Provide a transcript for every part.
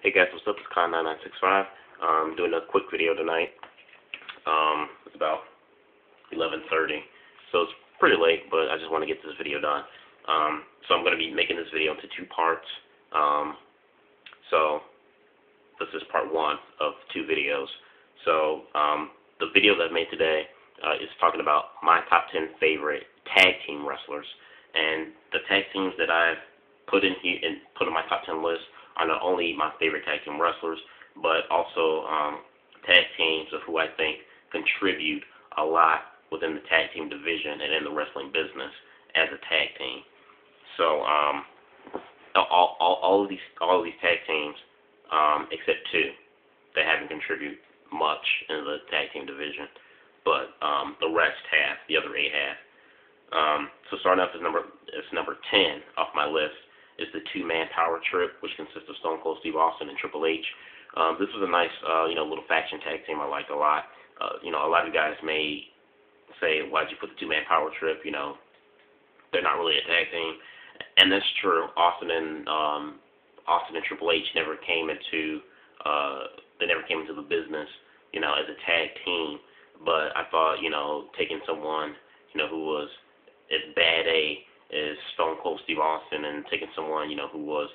Hey guys, what's up? It's Con9965. Doing a quick video tonight. It's about 11:30, so it's pretty late, but I just want to get this video done. So I'm going to be making this video into two parts. So this is part one of two videos. So the video that I made today is talking about my top 10 favorite tag team wrestlers, and the tag teams that I've put in here and put in my top 10 list are not only my favorite tag team wrestlers, but also tag teams of who I think contribute a lot within the tag team division and in the wrestling business as a tag team. So all of these tag teams, except two, they haven't contributed much in the tag team division, but the rest have, the other 8 have. So starting off as number 10 off my list is the two-man power trip, which consists of Stone Cold Steve Austin and Triple H. This was a nice, little faction tag team I liked a lot. A lot of guys may say, why'd you put the two-man power trip? They're not really a tag team, and that's true. Austin and Triple H never came into the business, as a tag team. But I thought, taking someone, who was as bad as Stone Cold Steve Austin, and taking someone, who was,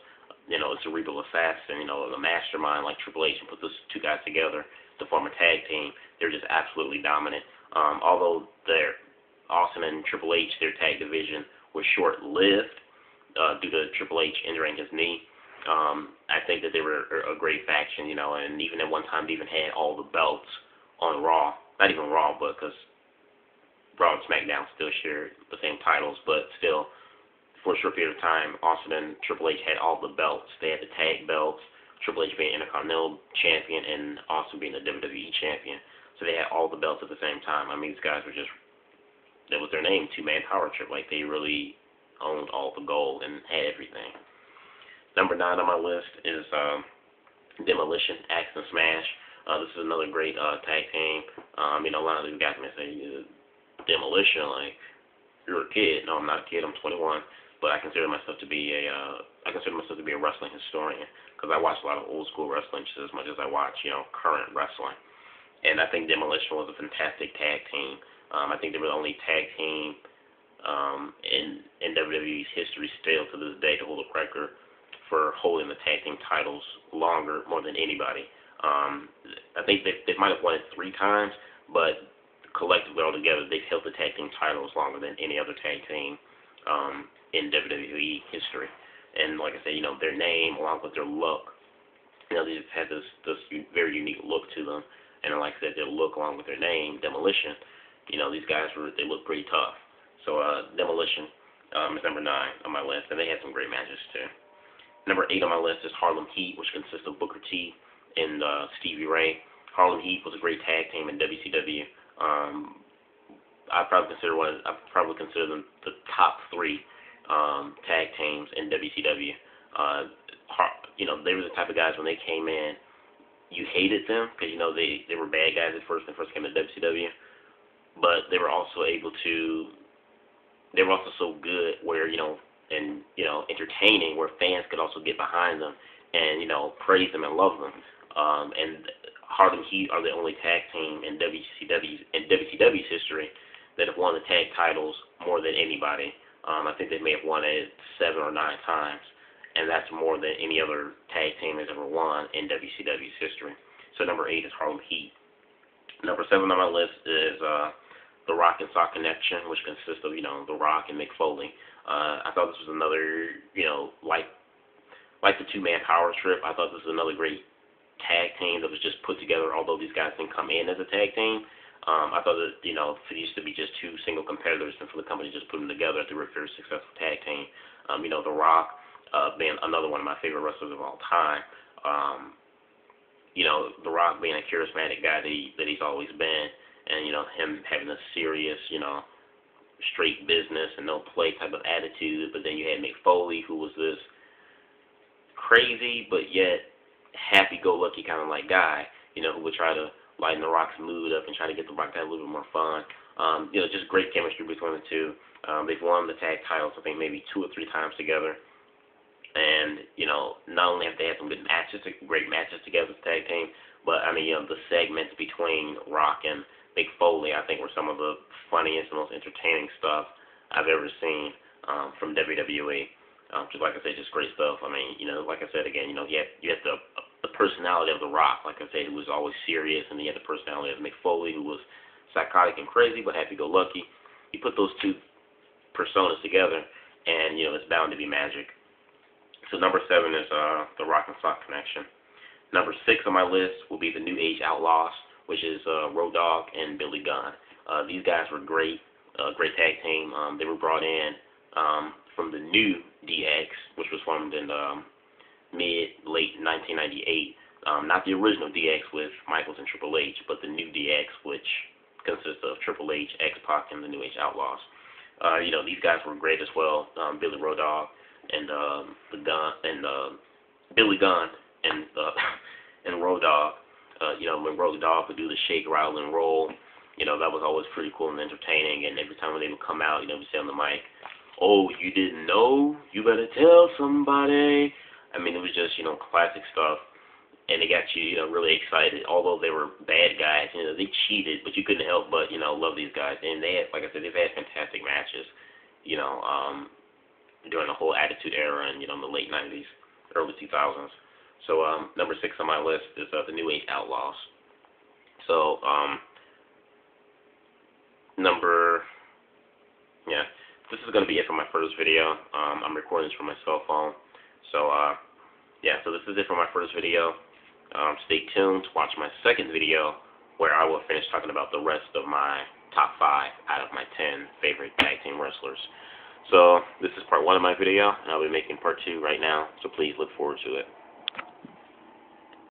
a cerebral assassin, a mastermind like Triple H, and put those two guys together to form a tag team. They're just absolutely dominant. Although Austin and Triple H, their tag division was short-lived due to Triple H injuring his knee. I think that they were a great faction, and even at one time they even had all the belts on Raw. Not even Raw, but because Raw and SmackDown still shared the same titles, but still, for a short period of time, Austin and Triple H had all the belts. They had the tag belts, Triple H being Intercontinental Champion and Austin being the WWE Champion. So they had all the belts at the same time. I mean, these guys were just, that was their name, two-man power trip. Like, they really owned all the gold and had everything. Number 9 on my list is Demolition, Axe and Smash. This is another great tag team. A lot of these guys may say, Demolition, like, you're a kid. No, I'm not a kid. I'm 21, but I consider myself to be a wrestling historian, because I watch a lot of old school wrestling just as much as I watch, current wrestling. And I think Demolition was a fantastic tag team. I think they were the only tag team in WWE's history still to this day to hold a record for holding the tag team titles more than anybody. I think they might have won it 3 times, but collectively altogether, they've held the tag team titles longer than any other tag team in WWE history. And like I said, their name along with their look, they just had this very unique look to them. And like I said, their look along with their name, Demolition, these guys they look pretty tough. So Demolition is number 9 on my list, and they had some great matches too. Number 8 on my list is Harlem Heat, which consists of Booker T and Stevie Ray. Harlem Heat was a great tag team in WCW. I probably consider them the top 3 tag teams in WCW. They were the type of guys when they came in, you hated them because they were bad guys at first when they first came to WCW, but they were also so good where entertaining, where fans could also get behind them and praise them and love them. And Harlem Heat are the only tag team in WCW's history that have won the tag titles more than anybody. I think they may have won it 7 or 9 times, and that's more than any other tag team has ever won in WCW's history. So number 8 is Harlem Heat. Number 7 on my list is the Rock and Sock Connection, which consists of The Rock and Mick Foley. I thought this was another like the two-man power trip. I thought this was another great tag team that was just put together, although these guys didn't come in as a tag team. I thought that, for these to be just 2 single competitors and for the company to just put them together, they were a very successful tag team. The Rock being another one of my favorite wrestlers of all time. The Rock being a charismatic guy that he's always been, and, him having a serious, straight business and no play type of attitude. But then you had Mick Foley, who was this crazy but yet happy-go-lucky kind of like guy, who would try to lighten the Rock's mood up and try to get the Rock to have a little bit more fun. Just great chemistry between the two. They've won the tag titles, I think, maybe 2 or 3 times together. And, you know, not only have they had some good matches, great matches together as a tag team, but, I mean, you know, the segments between Rock and Mick Foley, I think, were some of the funniest and most entertaining stuff I've ever seen from WWE. Just like I said, just great stuff. I mean, you know, like I said again, you know, you had the personality of The Rock, like I said, who was always serious, and he had the personality of Mick Foley, who was psychotic and crazy, but happy-go-lucky. You put those two personas together, and, you know, it's bound to be magic. So number 7 is the Rock and Sock connection. Number 6 on my list will be the New Age Outlaws, which is Road Dogg and Billy Gunn. These guys were great, great tag team. They were brought in from the new DX, which was formed in mid-late 1998. Not the original DX with Michaels and Triple H, but the new DX, which consists of Triple H, X-Pac, and the New Age Outlaws. You know, these guys were great as well. Billy Road Dogg and Billy Gunn and Road Dogg. You know, when Road Dogg would do the shake, rattle, and roll, you know, that was always pretty cool and entertaining. And every time when they would come out, you know, we'd say on the mic, "Oh, you didn't know? You better tell somebody." I mean, it was just, you know, classic stuff. And they got you, you know, really excited. Although they were bad guys, you know, they cheated, but you couldn't help but, you know, love these guys. And they had, like I said, they've had fantastic matches, you know, during the whole Attitude Era and, you know, in the late 90s, early 2000s. So, number 6 on my list is the New Age Outlaws. So, this is going to be it for my first video. I'm recording this from my cell phone. So, so this is it for my first video. Stay tuned to watch my second video, where I will finish talking about the rest of my top 5 out of my 10 favorite tag team wrestlers. So, this is part 1 of my video, and I'll be making part 2 right now, so please look forward to it.